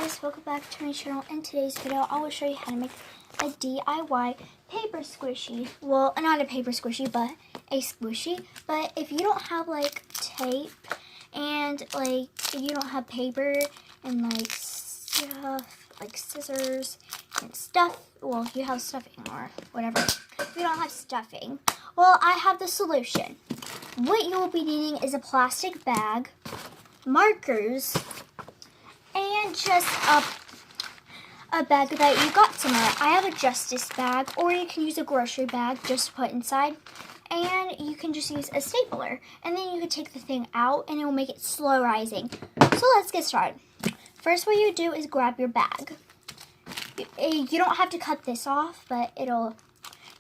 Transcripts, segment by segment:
guys, welcome back to my channel. In today's video, I will show you how to make a DIY paper squishy. Well, not a paper squishy, but a squishy. But if you don't have like tape and like if you don't have paper and like stuff, like scissors and stuff, well, if you have stuffing or whatever, if you don't have stuffing, well, I have the solution. What you will be needing is a plastic bag, markers, and just a bag that you got somewhere. I have a Justice bag, or you can use a grocery bag just to put inside. And you can just use a stapler. And then you can take the thing out and it will make it slow rising. So let's get started. First, what you do is grab your bag. You don't have to cut this off, but it'll,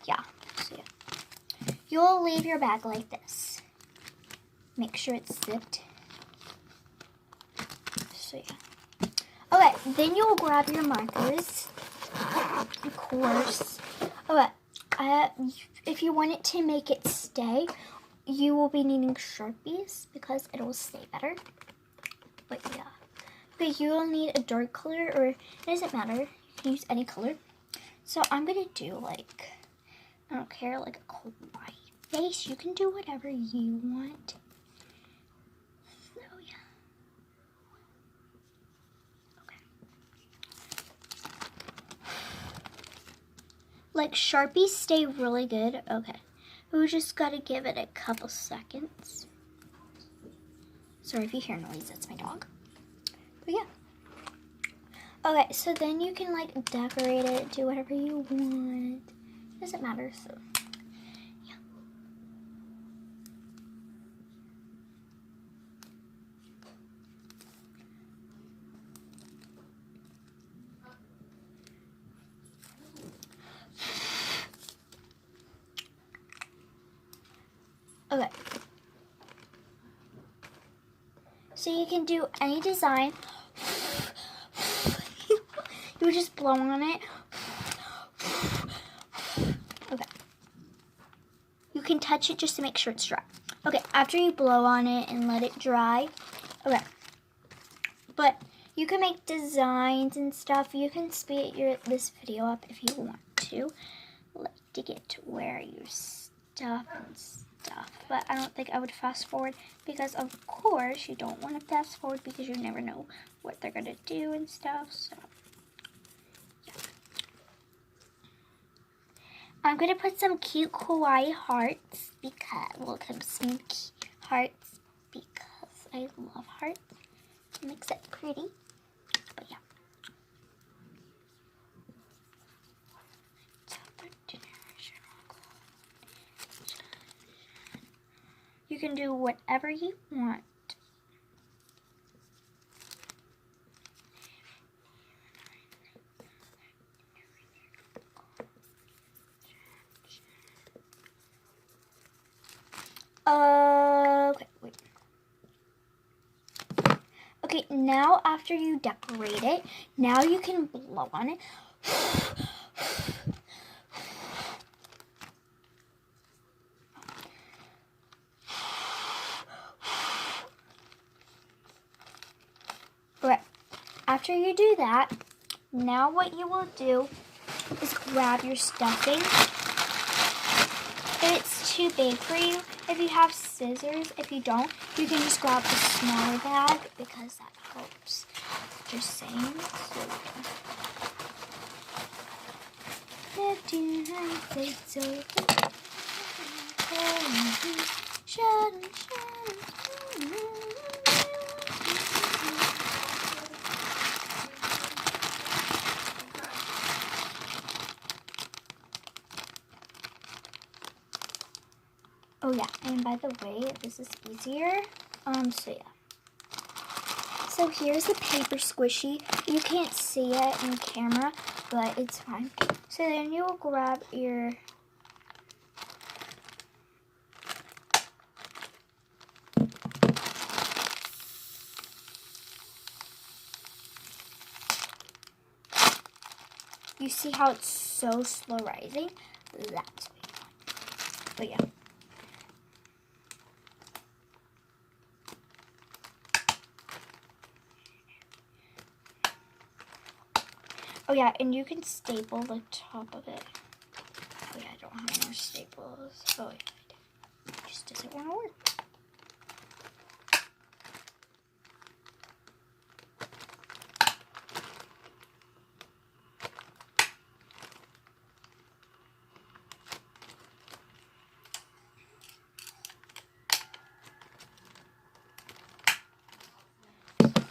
yeah. So yeah. You'll leave your bag like this. Make sure it's zipped. So yeah. Okay, then you'll grab your markers, of course. Okay, if you want it to make it stay, you will be needing Sharpies because it will stay better. But yeah. Okay, you will need a dark color, or it doesn't matter. You can use any color. So I'm going to do like, I don't care, like a kawaii face. You can do whatever you want. So yeah. Like Sharpies stay really good. Okay. We just gotta give it a couple seconds. Sorry if you hear noise, that's my dog. But yeah. Okay, so then you can like decorate it, do whatever you want. Doesn't matter, so yeah. Okay. So you can do any design. You just blow on it. Okay. You can touch it just to make sure it's dry. Okay, after you blow on it and let it dry. Okay. But you can make designs and stuff. You can speed this video up if you want to. Like to get to where your stuff and stuff. But I don't think I would fast forward because of course you don't want to fast forward because you never know what they're gonna do and stuff. So yeah. I'm gonna put some cute kawaii hearts because some cute hearts because I love hearts. It makes it pretty. But yeah. You can do whatever you want. Okay, wait. Okay, now after you decorate it, now you can blow on it. Okay, after you do that, now what you will do is grab your stuffing. If it's too big for you, if you have scissors, if you don't, you can just grab the smaller bag because that helps. Just saying. Oh yeah, and by the way, this is easier. So yeah. So here's the paper squishy. You can't see it in camera, but it's fine. So then you will grab your you see how it's so slow rising? That's what you want. But yeah. Oh yeah, and you can staple the top of it. Oh yeah, I don't have more staples. Oh yeah, it just doesn't want to work.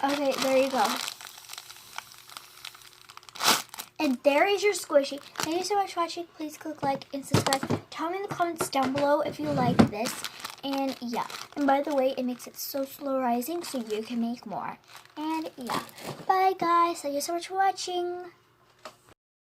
Okay, there you go. And there is your squishy. Thank you so much for watching. Please click like and subscribe. Tell me in the comments down below if you like this. And yeah. And by the way, it makes it so slow rising so you can make more. And yeah. Bye guys. Thank you so much for watching.